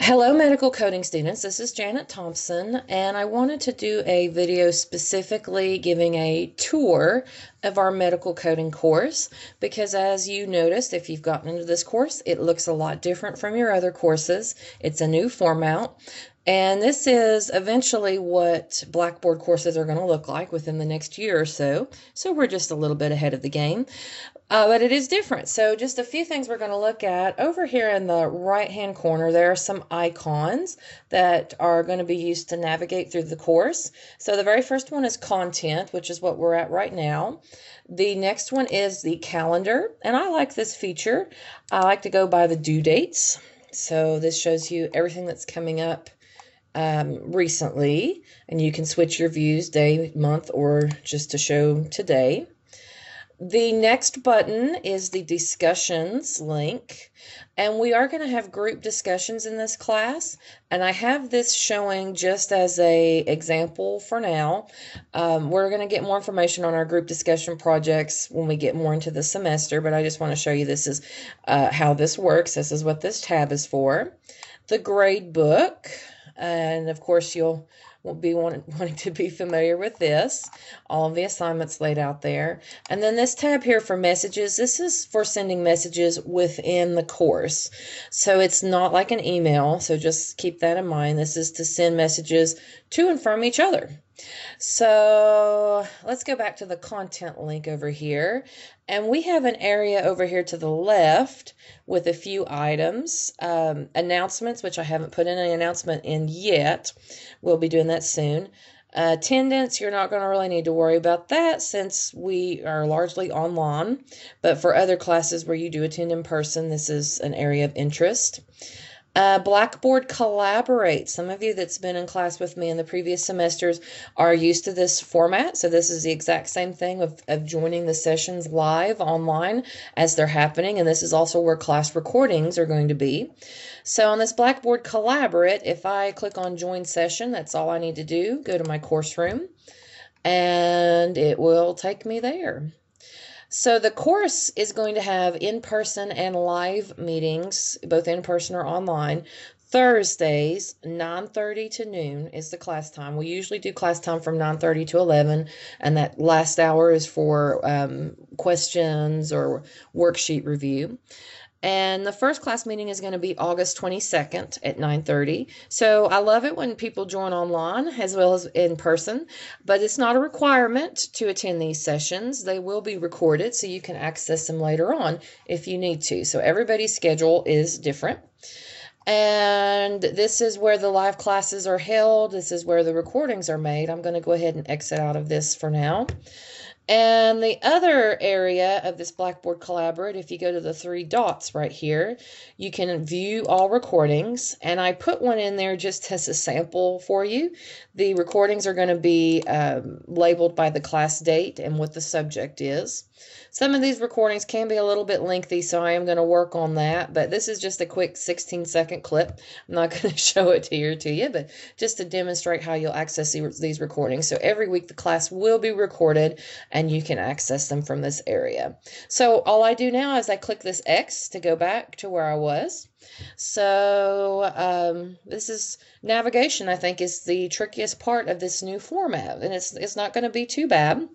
Hello, medical coding students. This is Janet Thompson, and I wanted to do a video specifically giving a tour of our medical coding course because, as you noticed, if you've gotten into this course, it looks a lot different from your other courses. It's a new format, and this is eventually what Blackboard courses are going to look like within the next year or so. So we're just a little bit ahead of the game. But it is different. So just a few things we're going to look at. Over here in the right-hand corner, there are some icons that are going to be used to navigate through the course. So the very first one is content, which is what we're at right now. The next one is the calendar, and I like this feature. I like to go by the due dates. So this shows you everything that's coming up recently, and you can switch your views day, month, or just to show today. The next button is the discussions link, and we are going to have group discussions in this class, and I have this showing just as a example for now. We're going to get more information on our group discussion projects when we get more into the semester, but I just want to show you this is how this works. This is what this tab is for. The grade book, and of course you'll be wanting to be familiar with this. All of the assignments laid out there. And then this tab here for messages, this is for sending messages within the course. So it's not like an email, so just keep that in mind. This is to send messages to and from each other. So let's go back to the content link over here. And we have an area over here to the left with a few items. Announcements, which I haven't put in an announcement in yet. We'll be doing that soon. Attendance, you're not going to really need to worry about that since we are largely online. But for other classes where you do attend in person, this is an area of interest. Blackboard Collaborate. Some of you that's been in class with me in the previous semesters are used to this format. So this is the exact same thing of joining the sessions live online as they're happening. And this is also where class recordings are going to be. So on this Blackboard Collaborate, if I click on Join Session, that's all I need to do. Go to my course room and it will take me there. So the course is going to have in-person and live meetings, both in-person or online. Thursdays, 9:30 to noon is the class time. We usually do class time from 9:30 to 11, and that last hour is for questions or worksheet review. And the first class meeting is going to be August 22nd at 9:30. So I love it when people join online as well as in person, but it's not a requirement to attend these sessions. They will be recorded so you can access them later on if you need to. So everybody's schedule is different. And this is where the live classes are held. This is where the recordings are made. I'm going to go ahead and exit out of this for now. And the other area of this Blackboard Collaborate, if you go to the three dots right here, you can view all recordings. And I put one in there just as a sample for you. The recordings are going to be labeled by the class date and what the subject is. Some of these recordings can be a little bit lengthy, so I am going to work on that. But this is just a quick 16-second clip. I'm not going to show it here to you, but just to demonstrate how you'll access these recordings. So every week the class will be recorded, and you can access them from this area. So all I do now is I click this X to go back to where I was. So this is navigation, I think, is the trickiest part of this new format, and it's not going to be too bad.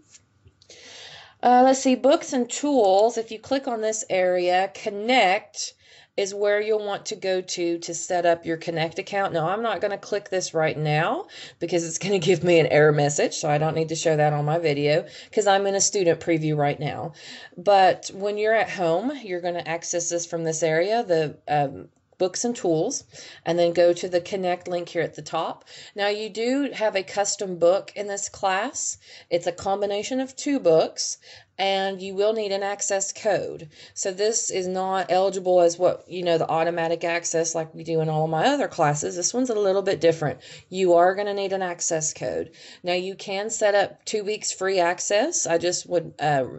Let's see, books and tools. If you click on this area, connect is where you'll want to go to set up your Connect account. Now, I'm not going to click this right now because it's going to give me an error message, so I don't need to show that on my video because I'm in a student preview right now. But when you're at home, you're going to access this from this area, the books and tools, and then go to the Connect link here at the top. Now you do have a custom book in this class. It's a combination of two books, and you will need an access code. So this is not eligible as what, the automatic access like we do in all of my other classes. This one's a little bit different. You are going to need an access code. Now you can set up 2 weeks free access. I just would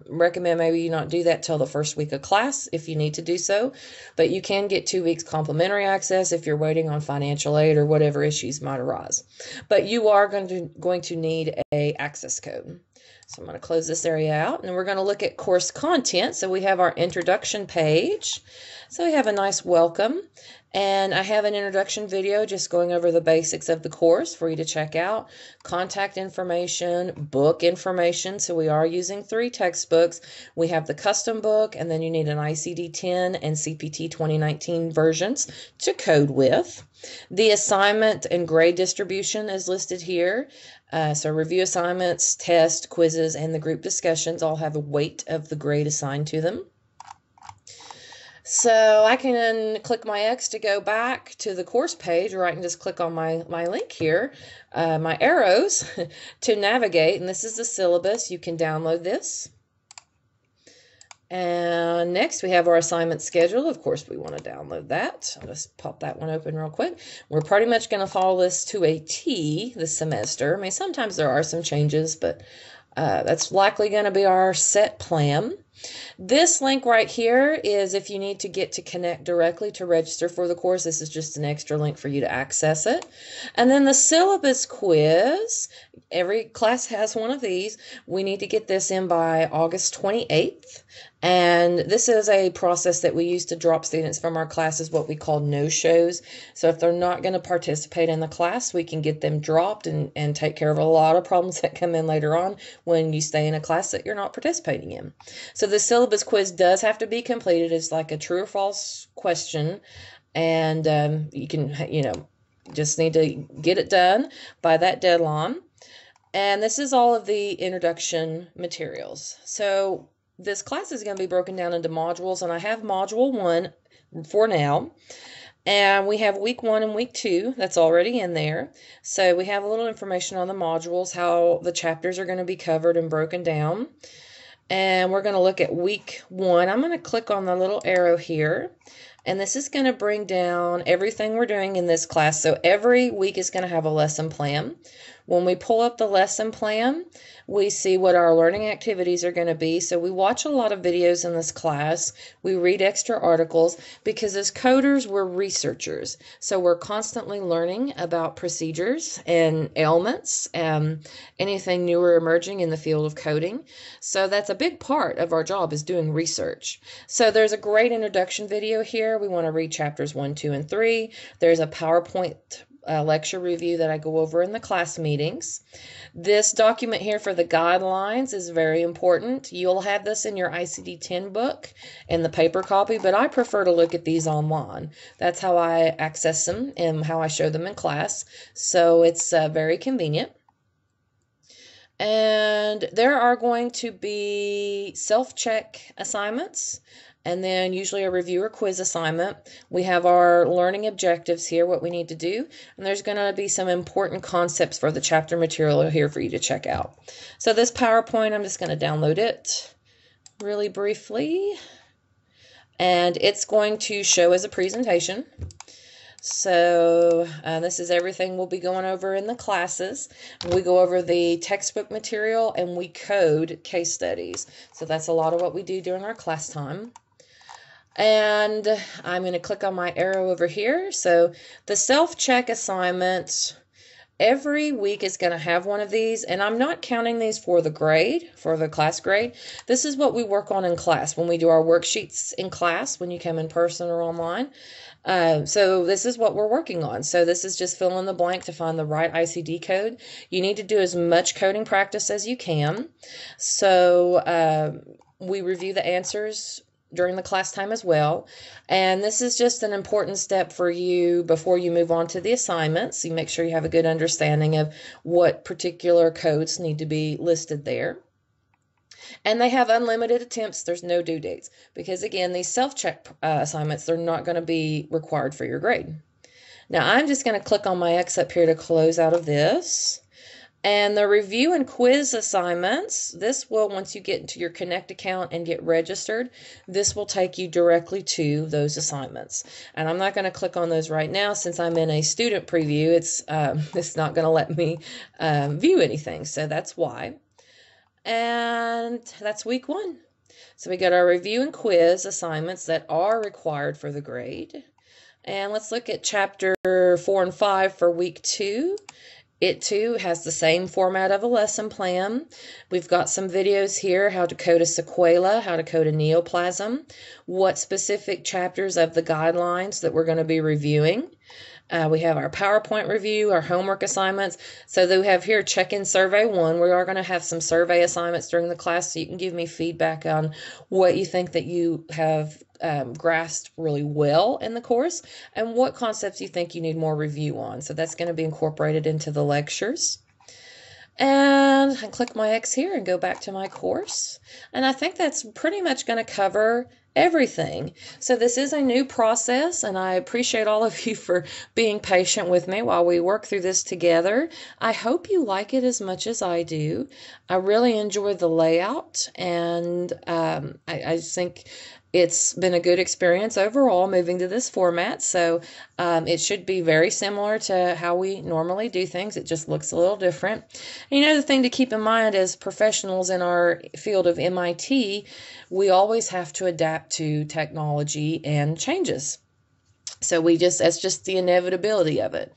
recommend maybe you not do that till the first week of class if you need to do so. But you can get 2 weeks complimentary access if you're waiting on financial aid or whatever issues might arise. But you are going to need a access code. So I'm going to close this area out, and we're going to look at course content. So we have our introduction page. So we have a nice welcome, And I have an introduction video just going over the basics of the course for you to check out. Contact information, book information. So we are using 3 textbooks. We have the custom book, and then you need an ICD-10 and CPT 2019 versions to code with. The assignment and grade distribution is listed here. So review assignments, tests, quizzes, and the group discussions all have a weight of the grade assigned to them. So I can click my X to go back to the course page, or I can just click on my link here, my arrows, to navigate. And this is the syllabus. You can download this. And next we have our assignment schedule. Of course, we want to download that. I'll just pop that one open real quick. We're pretty much going to follow this to a T this semester. I mean, sometimes there are some changes, but that's likely going to be our set plan. This link right here is if you need to get to connect directly to register for the course. This is just an extra link for you to access it. And then the syllabus quiz, every class has one of these. We need to get this in by August 28th. And this is a process that we use to drop students from our classes, what we call no-shows. So if they're not going to participate in the class, we can get them dropped and take care of a lot of problems that come in later on when you stay in a class that you're not participating in. So the syllabus quiz does have to be completed. It's like a true or false question. And you can, just need to get it done by that deadline. And this is all of the introduction materials. So this class is going to be broken down into modules, and I have module 1 for now. And we have week 1 and week 2 that's already in there. So we have a little information on the modules, how the chapters are going to be covered and broken down. And we're going to look at week 1. I'm going to click on the little arrow here. And this is going to bring down everything we're doing in this class. So every week is going to have a lesson plan. When we pull up the lesson plan, we see what our learning activities are going to be. So we watch a lot of videos in this class. We read extra articles because as coders, we're researchers. So we're constantly learning about procedures and ailments and anything new or emerging in the field of coding. So that's a big part of our job, is doing research. So there's a great introduction video here. We want to read chapters 1, 2, and 3. There's a PowerPoint lecture review that I go over in the class meetings. This document here for the guidelines is very important. You'll have this in your ICD-10 book in the paper copy, but I prefer to look at these online. That's how I access them and how I show them in class. So it's very convenient. And there are going to be self-check assignments, and then usually a review or quiz assignment. We have our learning objectives here, what we need to do, and there's going to be some important concepts for the chapter material here for you to check out. So this PowerPoint, I'm just going to download it really briefly, and it's going to show as a presentation. So this is everything we'll be going over in the classes. We go over the textbook material and we code case studies. So that's a lot of what we do during our class time. And I'm going to click on my arrow over here. So the self-check assignment, every week is going to have one of these, and I'm not counting these for the grade, for the class grade. This is what we work on in class when we do our worksheets in class, when you come in person or online. So this is what we're working on. So this is just fill in the blank to find the right ICD code. You need to do as much coding practice as you can. So we review the answers during the class time as well. And this is just an important step for you before you move on to the assignments. You make sure you have a good understanding of what particular codes need to be listed there. And they have unlimited attempts. There's no due dates because, again, these self-check assignments, they're not going to be required for your grade. Now, I'm just going to click on my X up here to close out of this. And the review and quiz assignments, this will, once you get into your Connect account and get registered, this will take you directly to those assignments. And I'm not going to click on those right now since I'm in a student preview. It's not going to let me view anything, so that's why. And that's week 1. So we got our review and quiz assignments that are required for the grade. And let's look at chapter 4 and 5 for week 2. It too has the same format of a lesson plan. We've got some videos here, how to code a sequela, how to code a neoplasm, what specific chapters of the guidelines that we're going to be reviewing. We have our PowerPoint review, our homework assignments. So we have here check-in survey 1. We are going to have some survey assignments during the class, so you can give me feedback on what you think that you have grasped really well in the course and what concepts you think you need more review on. So that's going to be incorporated into the lectures. And I click my X here and go back to my course. And I think that's pretty much going to cover everything. So this is a new process, and I appreciate all of you for being patient with me while we work through this together. I hope you like it as much as I do. I really enjoy the layout, and I think it's been a good experience overall moving to this format. So it should be very similar to how we normally do things. It just looks a little different. And the thing to keep in mind as professionals in our field of MIT, we always have to adapt to technology and changes. So that's just the inevitability of it.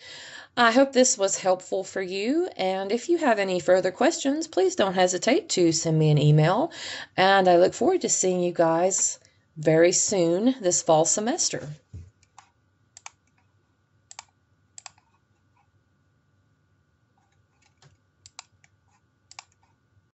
I hope this was helpful for you, and if you have any further questions, please don't hesitate to send me an email, and I look forward to seeing you guys very soon this fall semester.